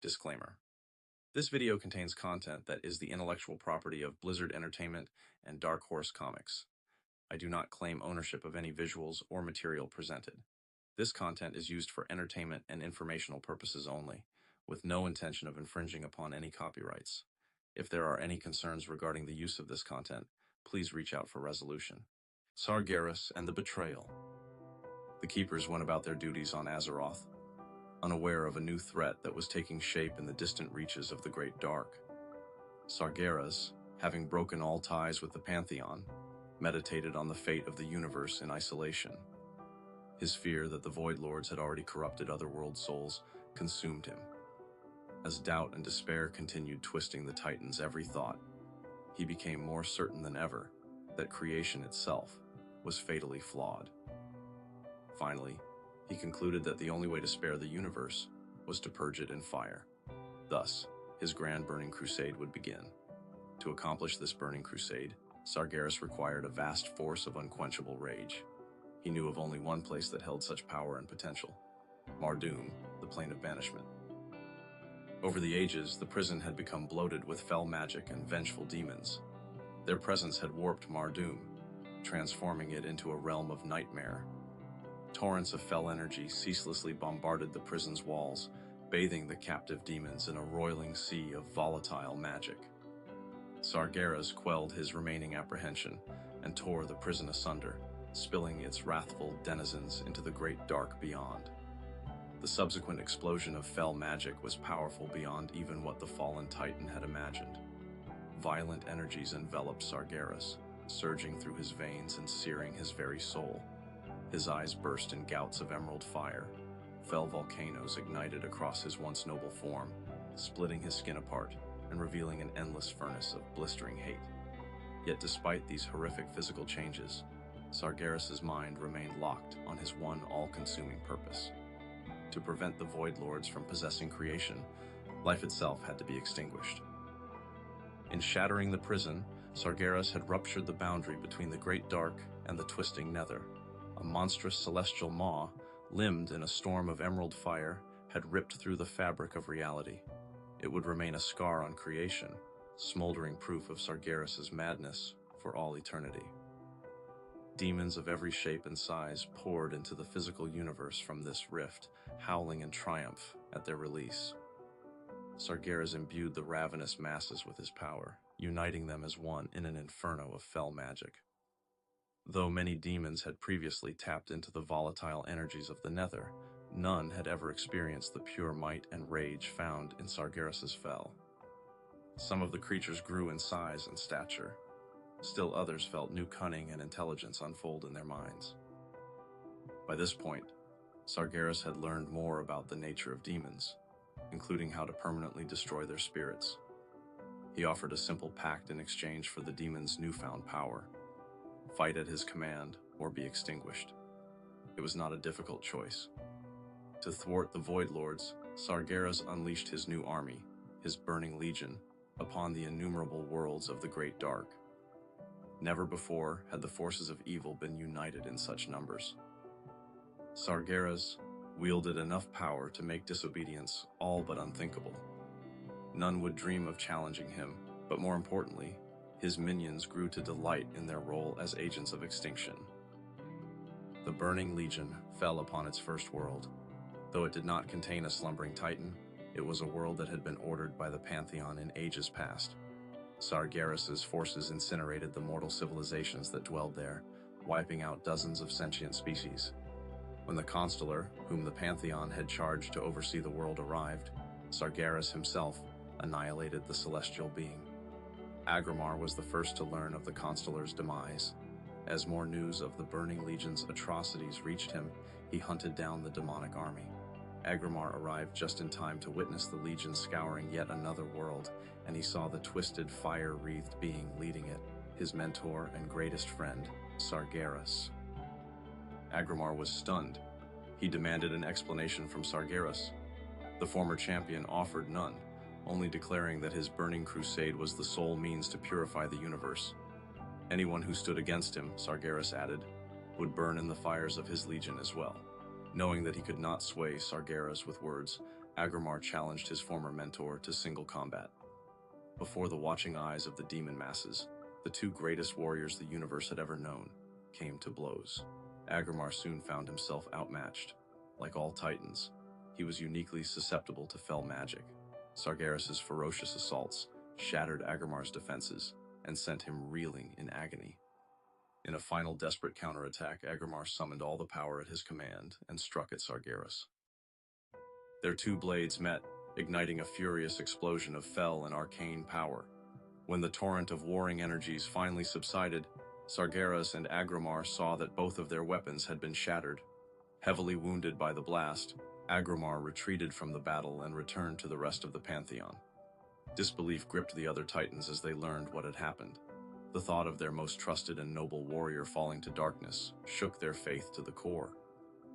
Disclaimer. This video contains content that is the intellectual property of Blizzard Entertainment and Dark Horse Comics. I do not claim ownership of any visuals or material presented. This content is used for entertainment and informational purposes only, with no intention of infringing upon any copyrights. If there are any concerns regarding the use of this content, please reach out for resolution. Sargheras and the Betrayal. The Keepers went about their duties on Azeroth, unaware of a new threat that was taking shape in the distant reaches of the Great Dark. Sargeras, having broken all ties with the Pantheon, meditated on the fate of the universe in isolation. His fear that the Void Lords had already corrupted otherworld souls consumed him. As doubt and despair continued twisting the Titan's every thought, he became more certain than ever that creation itself was fatally flawed. Finally, he concluded that the only way to spare the universe was to purge it in fire. Thus, his grand Burning Crusade would begin. To accomplish this Burning Crusade, Sargeras required a vast force of unquenchable rage. He knew of only one place that held such power and potential: Mardoom, the Plane of Banishment. Over the ages, the prison had become bloated with fell magic and vengeful demons. Their presence had warped Mardoom, transforming it into a realm of nightmare. Torrents of fell energy ceaselessly bombarded the prison's walls, bathing the captive demons in a roiling sea of volatile magic. Sargeras quelled his remaining apprehension and tore the prison asunder, spilling its wrathful denizens into the great dark beyond. The subsequent explosion of fell magic was powerful beyond even what the fallen Titan had imagined. Violent energies enveloped Sargeras, surging through his veins and searing his very soul. His eyes burst in gouts of emerald fire. Fell volcanoes ignited across his once noble form, splitting his skin apart and revealing an endless furnace of blistering hate. Yet despite these horrific physical changes, Sargeras' mind remained locked on his one all-consuming purpose: to prevent the Void Lords from possessing creation. Life itself had to be extinguished. In shattering the prison, Sargeras had ruptured the boundary between the Great Dark and the twisting Nether. A monstrous celestial maw, limbed in a storm of emerald fire, had ripped through the fabric of reality. It would remain a scar on creation, smoldering proof of Sargeras' madness for all eternity. Demons of every shape and size poured into the physical universe from this rift, howling in triumph at their release. Sargeras imbued the ravenous masses with his power, uniting them as one in an inferno of fell magic. Though many demons had previously tapped into the volatile energies of the Nether, none had ever experienced the pure might and rage found in Sargeras' fel. Some of the creatures grew in size and stature. Still others felt new cunning and intelligence unfold in their minds. By this point, Sargeras had learned more about the nature of demons, including how to permanently destroy their spirits. He offered a simple pact in exchange for the demons' newfound power: fight at his command or be extinguished. It was not a difficult choice. To thwart the Void Lords, Sargeras unleashed his new army, his Burning Legion, upon the innumerable worlds of the Great Dark. Never before had the forces of evil been united in such numbers. Sargeras wielded enough power to make disobedience all but unthinkable. None would dream of challenging him, but more importantly, his minions grew to delight in their role as agents of extinction. The Burning Legion fell upon its first world. Though it did not contain a slumbering Titan, it was a world that had been ordered by the Pantheon in ages past. Sargeras' forces incinerated the mortal civilizations that dwelled there, wiping out dozens of sentient species. When the Constellar, whom the Pantheon had charged to oversee the world, arrived, Sargeras himself annihilated the celestial being. Agramar was the first to learn of the Constellar's demise. As more news of the Burning Legion's atrocities reached him, he hunted down the demonic army. Agramar arrived just in time to witness the Legion scouring yet another world, and he saw the twisted, fire-wreathed being leading it, his mentor and greatest friend, Sargeras. Agramar was stunned. He demanded an explanation from Sargeras. The former champion offered none, only declaring that his Burning Crusade was the sole means to purify the universe. Anyone who stood against him, Sargeras added, would burn in the fires of his legion as well. Knowing that he could not sway Sargeras with words, Agromar challenged his former mentor to single combat. Before the watching eyes of the demon masses, the two greatest warriors the universe had ever known came to blows. Agromar soon found himself outmatched. Like all titans, he was uniquely susceptible to fell magic. Sargeras' ferocious assaults shattered Agromar's defenses and sent him reeling in agony. In a final desperate counterattack, Agromar summoned all the power at his command and struck at Sargeras. Their two blades met, igniting a furious explosion of fell and arcane power. When the torrent of warring energies finally subsided, Sargeras and Agromar saw that both of their weapons had been shattered. Heavily wounded by the blast, Agromar retreated from the battle and returned to the rest of the Pantheon. Disbelief gripped the other Titans as they learned what had happened. The thought of their most trusted and noble warrior falling to darkness shook their faith to the core.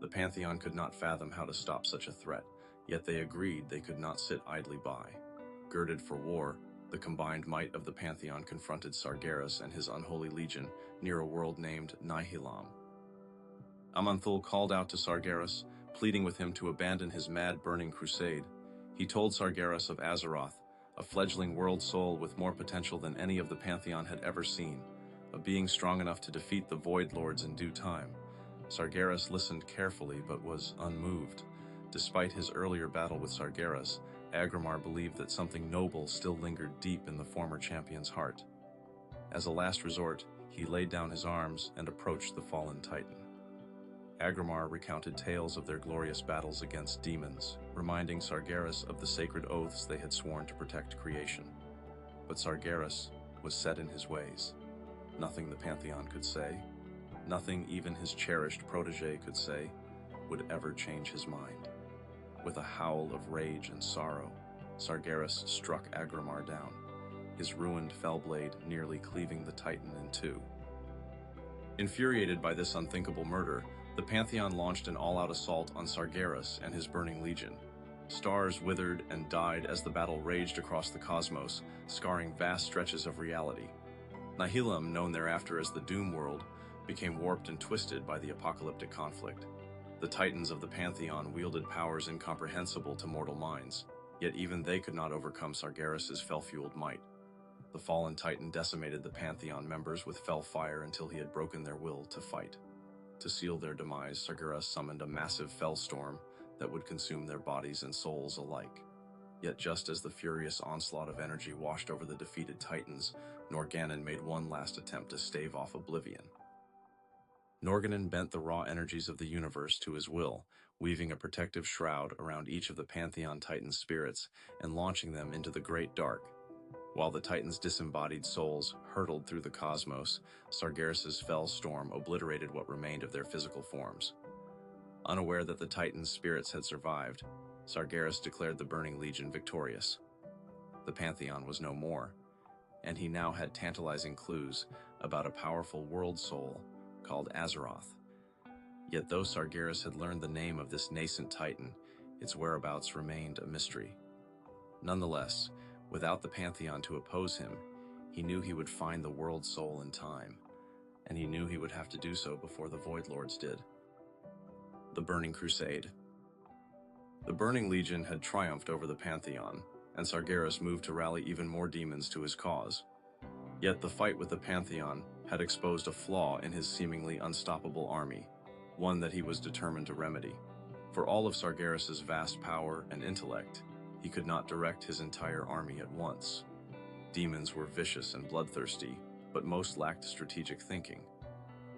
The Pantheon could not fathom how to stop such a threat, yet they agreed they could not sit idly by. Girded for war, the combined might of the Pantheon confronted Sargeras and his unholy legion near a world named Nihilam. Aman'Thul called out to Sargeras, pleading with him to abandon his mad Burning Crusade. He told Sargeras of Azeroth, a fledgling world soul with more potential than any of the Pantheon had ever seen, a being strong enough to defeat the Void Lords in due time. Sargeras listened carefully but was unmoved. Despite his earlier battle with Sargeras, Agromar believed that something noble still lingered deep in the former champion's heart. As a last resort, he laid down his arms and approached the fallen Titan. Agromar recounted tales of their glorious battles against demons, reminding Sargeras of the sacred oaths they had sworn to protect creation. But Sargeras was set in his ways. Nothing the Pantheon could say, nothing even his cherished protege could say, would ever change his mind. With a howl of rage and sorrow, Sargeras struck Agromar down, his ruined fellblade nearly cleaving the Titan in two. Infuriated by this unthinkable murder, the Pantheon launched an all-out assault on Sargeras and his burning legion. Stars withered and died as the battle raged across the cosmos, scarring vast stretches of reality. Nihilam, known thereafter as the Doom World, became warped and twisted by the apocalyptic conflict. The Titans of the Pantheon wielded powers incomprehensible to mortal minds, yet even they could not overcome Sargeras' fell-fueled might. The fallen Titan decimated the Pantheon members with fell fire until he had broken their will to fight. To seal their demise, Sargeras summoned a massive fell storm that would consume their bodies and souls alike. Yet just as the furious onslaught of energy washed over the defeated Titans, Norgannon made one last attempt to stave off oblivion. Norgannon bent the raw energies of the universe to his will, weaving a protective shroud around each of the Pantheon Titans' spirits and launching them into the great dark. While the Titans' disembodied souls hurtled through the cosmos, Sargeras' fell storm obliterated what remained of their physical forms. Unaware that the Titans' spirits had survived, Sargeras declared the Burning Legion victorious. The Pantheon was no more, and he now had tantalizing clues about a powerful world soul called Azeroth. Yet though Sargeras had learned the name of this nascent Titan, its whereabouts remained a mystery. Nonetheless, without the Pantheon to oppose him, he knew he would find the world soul in time, and he knew he would have to do so before the Void Lords did. The Burning Crusade. The Burning Legion had triumphed over the Pantheon, and Sargeras moved to rally even more demons to his cause. Yet the fight with the Pantheon had exposed a flaw in his seemingly unstoppable army, one that he was determined to remedy. For all of Sargeras' vast power and intellect, he could not direct his entire army at once. Demons were vicious and bloodthirsty, but most lacked strategic thinking.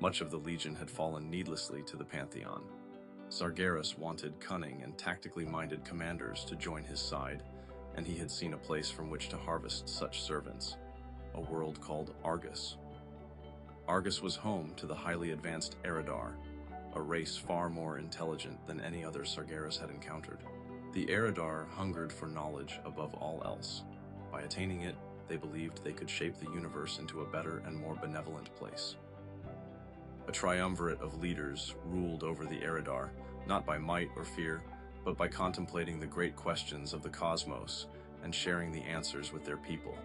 Much of the Legion had fallen needlessly to the Pantheon. Sargeras wanted cunning and tactically minded commanders to join his side, and he had seen a place from which to harvest such servants, a world called Argus. Argus was home to the highly advanced Eridar, a race far more intelligent than any other Sargeras had encountered. The Eridar hungered for knowledge above all else. By attaining it, they believed they could shape the universe into a better and more benevolent place. A triumvirate of leaders ruled over the Eridar, not by might or fear, but by contemplating the great questions of the cosmos and sharing the answers with their people.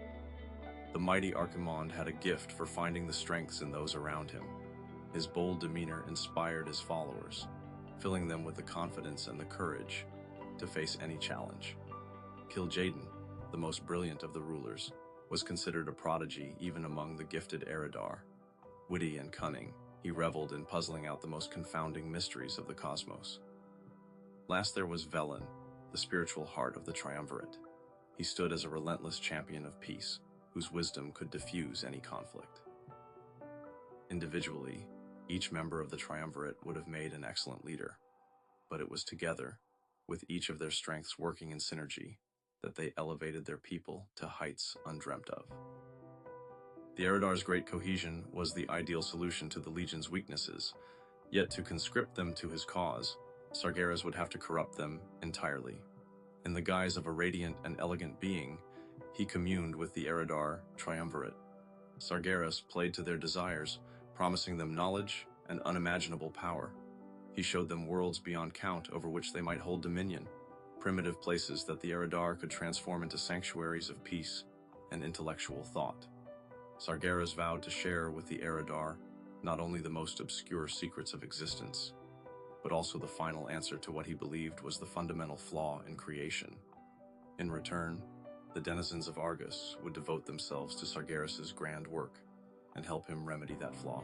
The mighty Archimonde had a gift for finding the strengths in those around him. His bold demeanor inspired his followers, filling them with the confidence and the courage to face any challenge. Kil'jaeden, the most brilliant of the rulers, was considered a prodigy even among the gifted Eredar. Witty and cunning, he reveled in puzzling out the most confounding mysteries of the cosmos. Last there was Velen, the spiritual heart of the Triumvirate. He stood as a relentless champion of peace, whose wisdom could diffuse any conflict. Individually, each member of the Triumvirate would have made an excellent leader, but it was together, with each of their strengths working in synergy, that they elevated their people to heights undreamt of. The Eredar's great cohesion was the ideal solution to the Legion's weaknesses, yet to conscript them to his cause, Sargeras would have to corrupt them entirely. In the guise of a radiant and elegant being, he communed with the Eredar Triumvirate. Sargeras played to their desires, promising them knowledge and unimaginable power. He showed them worlds beyond count over which they might hold dominion, primitive places that the Eredar could transform into sanctuaries of peace and intellectual thought. Sargeras vowed to share with the Eredar not only the most obscure secrets of existence, but also the final answer to what he believed was the fundamental flaw in creation. In return, the denizens of Argus would devote themselves to Sargeras' grand work and help him remedy that flaw.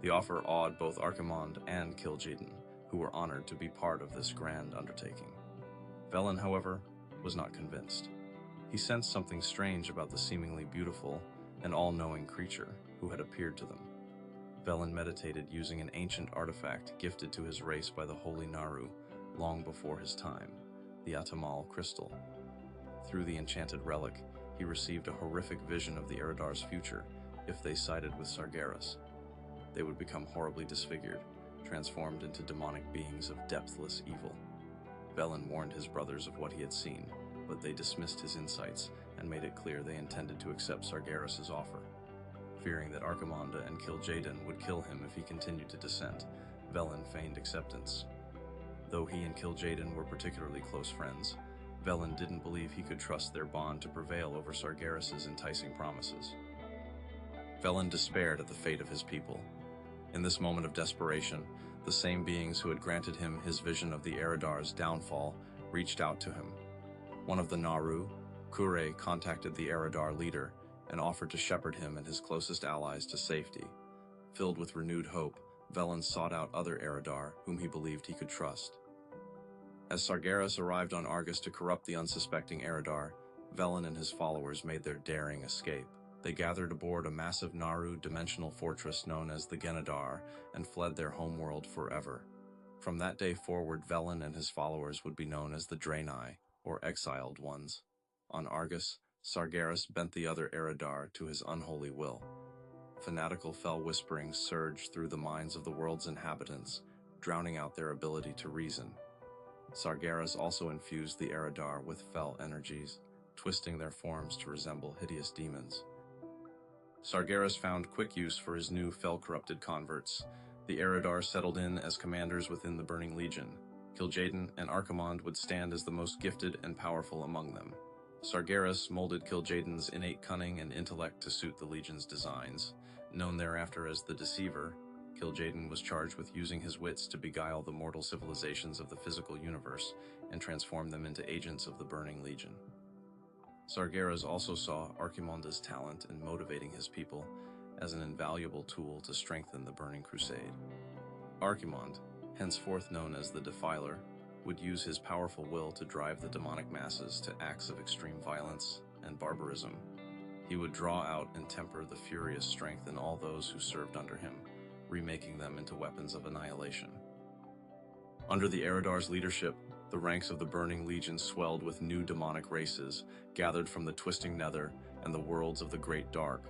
The offer awed both Archimonde and Kil'jaeden, who were honored to be part of this grand undertaking. Velen, however, was not convinced. He sensed something strange about the seemingly beautiful and all-knowing creature who had appeared to them. Velen meditated using an ancient artifact gifted to his race by the Holy Naru long before his time, the Atamal crystal. Through the enchanted relic, he received a horrific vision of the Eredar's future if they sided with Sargeras. They would become horribly disfigured, transformed into demonic beings of depthless evil. Velen warned his brothers of what he had seen, but they dismissed his insights and made it clear they intended to accept Sargeras' offer. Fearing that Archimonde and Kil'jaeden would kill him if he continued to dissent, Velen feigned acceptance. Though he and Kil'jaeden were particularly close friends, Velen didn't believe he could trust their bond to prevail over Sargeras' enticing promises. Velen despaired at the fate of his people. In this moment of desperation, the same beings who had granted him his vision of the Eredar's downfall reached out to him. One of the Naru, Kure, contacted the Eredar leader and offered to shepherd him and his closest allies to safety. Filled with renewed hope, Velen sought out other Eredar whom he believed he could trust. As Sargeras arrived on Argus to corrupt the unsuspecting Eredar, Velen and his followers made their daring escape. They gathered aboard a massive Naru dimensional fortress known as the Genadar and fled their homeworld forever. From that day forward, Velen and his followers would be known as the Draenei, or Exiled Ones. On Argus, Sargeras bent the other Eredar to his unholy will. Fanatical fell whisperings surged through the minds of the world's inhabitants, drowning out their ability to reason. Sargeras also infused the Eredar with fell energies, twisting their forms to resemble hideous demons. Sargeras found quick use for his new fel-corrupted converts. The Eredar settled in as commanders within the Burning Legion. Kil'jaeden and Archimonde would stand as the most gifted and powerful among them. Sargeras molded Kil'jaeden's innate cunning and intellect to suit the Legion's designs. Known thereafter as the Deceiver, Kil'jaeden was charged with using his wits to beguile the mortal civilizations of the physical universe and transform them into agents of the Burning Legion. Sargeras also saw Archimonde's talent in motivating his people as an invaluable tool to strengthen the Burning Crusade. Archimonde, henceforth known as the Defiler, would use his powerful will to drive the demonic masses to acts of extreme violence and barbarism. He would draw out and temper the furious strength in all those who served under him, remaking them into weapons of annihilation. Under the Eredar's leadership, the ranks of the Burning Legion swelled with new demonic races, gathered from the twisting nether and the worlds of the Great Dark.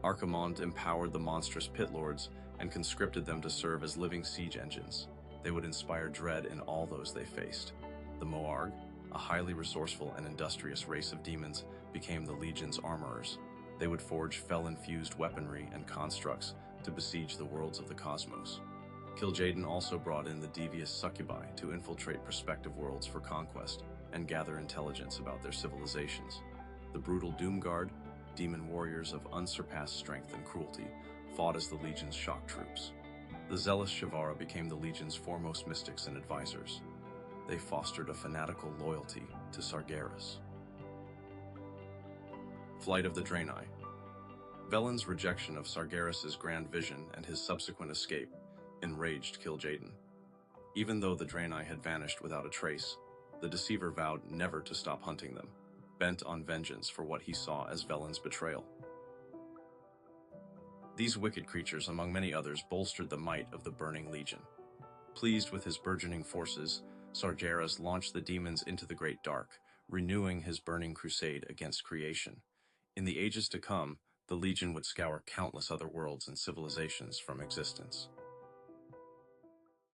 Archimonde empowered the monstrous Pit Lords and conscripted them to serve as living siege engines. They would inspire dread in all those they faced. The Moarg, a highly resourceful and industrious race of demons, became the Legion's armorers. They would forge fel-infused weaponry and constructs to besiege the worlds of the cosmos. Kil'jaeden also brought in the devious succubi to infiltrate prospective worlds for conquest and gather intelligence about their civilizations. The brutal Doomguard, demon warriors of unsurpassed strength and cruelty, fought as the Legion's shock troops. The zealous Shavara became the Legion's foremost mystics and advisors. they fostered a fanatical loyalty to Sargeras. Flight of the Draenei. Velen's rejection of Sargeras' grand vision and his subsequent escape enraged Kil'jaeden. Even though the Draenei had vanished without a trace, the Deceiver vowed never to stop hunting them, bent on vengeance for what he saw as Velen's betrayal. These wicked creatures, among many others, bolstered the might of the Burning Legion. Pleased with his burgeoning forces, Sargeras launched the demons into the Great Dark, renewing his Burning Crusade against creation. In the ages to come, the Legion would scour countless other worlds and civilizations from existence.